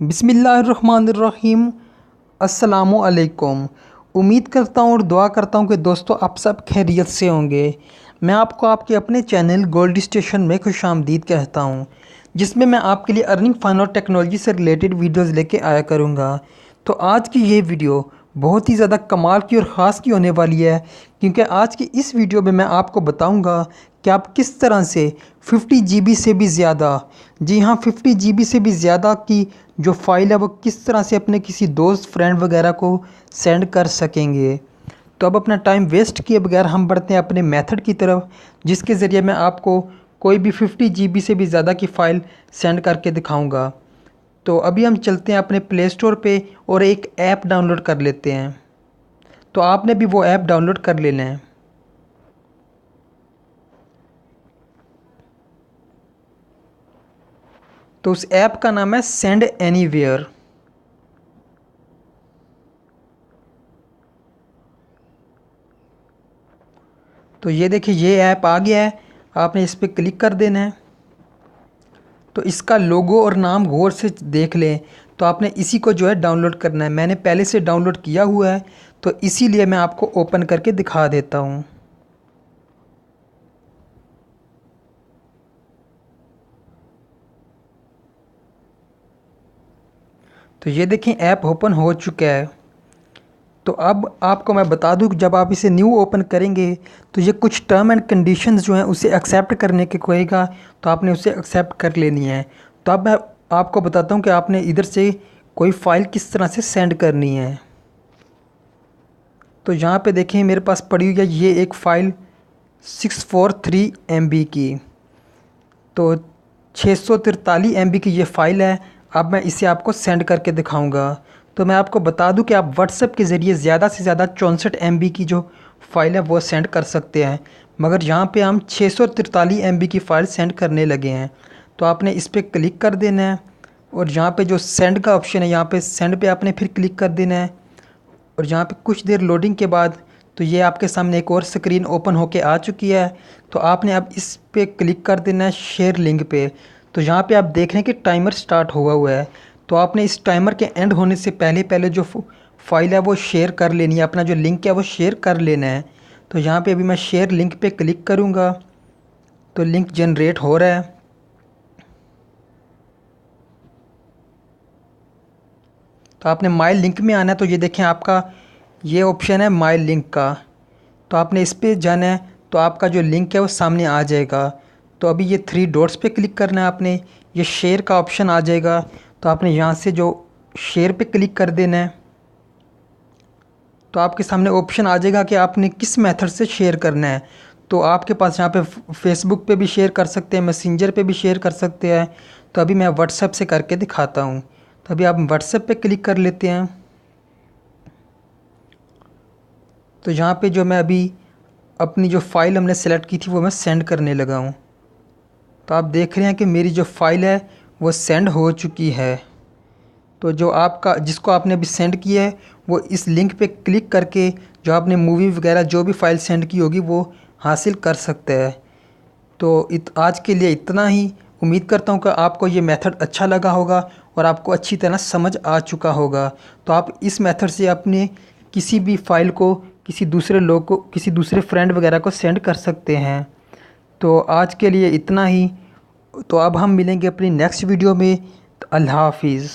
बिस्मिल्लाहिर्रहमानिर्रहीम। अस्सलामुअलैकुम। उम्मीद करता हूँ और दुआ करता हूँ कि दोस्तों आप सब खैरियत से होंगे। मैं आपको आपके अपने चैनल गोल्ड स्टेशन में खुशामदीद कहता हूँ, जिसमें मैं आपके लिए अर्निंग फन और टेक्नोलॉजी से रिलेटेड वीडियोस लेके आया करूँगा। तो आज की ये वीडियो बहुत ही ज़्यादा कमाल की और ख़ास की होने वाली है, क्योंकि आज की इस वीडियो में मैं आपको बताऊंगा कि आप किस तरह से 50 GB से भी ज़्यादा, जी हाँ 50 GB से भी ज़्यादा की जो फ़ाइल है वो किस तरह से अपने किसी दोस्त फ्रेंड वगैरह को सेंड कर सकेंगे। तो अब अपना टाइम वेस्ट किए बगैर हम बढ़ते हैं अपने मेथड की तरफ, जिसके ज़रिए मैं आपको कोई भी 50 GB से भी ज़्यादा की फ़ाइल सेंड करके दिखाऊंगा। तो अभी हम चलते हैं अपने प्ले स्टोर पे और एक ऐप डाउनलोड कर लेते हैं। तो आपने भी वो ऐप डाउनलोड कर लेना है। तो उस ऐप का नाम है सेंड एनीवेयर। तो ये देखिए ये ऐप आ गया है, आपने इस पर क्लिक कर देना है। तो इसका लोगो और नाम गौर से देख लें। तो आपने इसी को जो है डाउनलोड करना है। मैंने पहले से डाउनलोड किया हुआ है, तो इसीलिए मैं आपको ओपन करके दिखा देता हूँ। तो ये देखें ऐप ओपन हो चुका है। तो अब आपको मैं बता दूं कि जब आप इसे न्यू ओपन करेंगे तो ये कुछ टर्म एंड कंडीशंस जो हैं उसे एक्सेप्ट करने के कहेगा, तो आपने उसे एक्सेप्ट कर लेनी है। तो अब मैं आपको बताता हूं कि आपने इधर से कोई फ़ाइल किस तरह से सेंड करनी है। तो यहाँ पे देखें मेरे पास पड़ी हुई है ये एक फ़ाइल 643 MB की। तो 643 MB की ये फ़ाइल है। अब मैं इसे आपको सेंड करके दिखाऊंगा। तो मैं आपको बता दूं कि आप व्हाट्सएप के ज़रिए ज़्यादा से ज़्यादा 64 MB की जो फ़ाइल है वो सेंड कर सकते हैं, मगर यहाँ पे हम 643 MB की फ़ाइल सेंड करने लगे हैं। तो आपने इस पर क्लिक कर देना है और यहाँ पे जो सेंड का ऑप्शन है यहाँ पे सेंड पे आपने फिर क्लिक कर देना है। और यहाँ पे कुछ देर लोडिंग के बाद तो ये आपके सामने एक और स्क्रीन ओपन होके आ चुकी है। तो आपने अब इस पे क्लिक कर देना है शेयर लिंक पे। तो यहाँ पे आप देख रहे हैं कि टाइमर स्टार्ट हुआ है। तो आपने इस टाइमर के एंड होने से पहले पहले जो फाइल है वो शेयर कर लेनी है, अपना जो लिंक है वो शेयर कर लेना है। तो यहाँ पे अभी मैं शेयर लिंक पे क्लिक करूँगा तो लिंक जनरेट हो रहा है। तो आपने माई लिंक में आना है। तो ये देखें आपका ये ऑप्शन है माई लिंक का। तो आपने इस पर जाना है तो आपका जो लिंक है वो सामने आ जाएगा। तो अभी ये 3 डॉट्स पे क्लिक करना है आपने, ये शेयर का ऑप्शन आ जाएगा। तो आपने यहाँ से जो शेयर पे क्लिक कर देना है। तो आपके सामने ऑप्शन आ जाएगा कि आपने किस मेथड से शेयर करना है। तो आपके पास यहाँ पे फेसबुक पे भी शेयर कर सकते हैं, मैसेंजर पे भी शेयर कर सकते हैं। तो अभी मैं व्हाट्सएप से करके दिखाता हूँ। तो अभी आप व्हाट्सएप पे क्लिक कर लेते हैं। तो यहाँ पे जो मैं अभी अपनी जो फ़ाइल हमने सेलेक्ट की थी वो मैं सेंड करने लगा हूँ। तो आप देख रहे हैं कि मेरी जो फ़ाइल है वो सेंड हो चुकी है। तो जो आपका जिसको आपने अभी सेंड किया है वो इस लिंक पे क्लिक करके जो आपने मूवी वगैरह जो भी फ़ाइल सेंड की होगी वो हासिल कर सकते हैं। तो आज के लिए इतना ही। उम्मीद करता हूँ कि आपको ये मेथड अच्छा लगा होगा और आपको अच्छी तरह समझ आ चुका होगा। तो आप इस मेथड से अपने किसी भी फ़ाइल को किसी दूसरे लोग को, किसी दूसरे फ्रेंड वगैरह को सेंड कर सकते हैं। तो आज के लिए इतना ही। तो अब हम मिलेंगे अपनी नेक्स्ट वीडियो में। अल्लाह हाफिज़।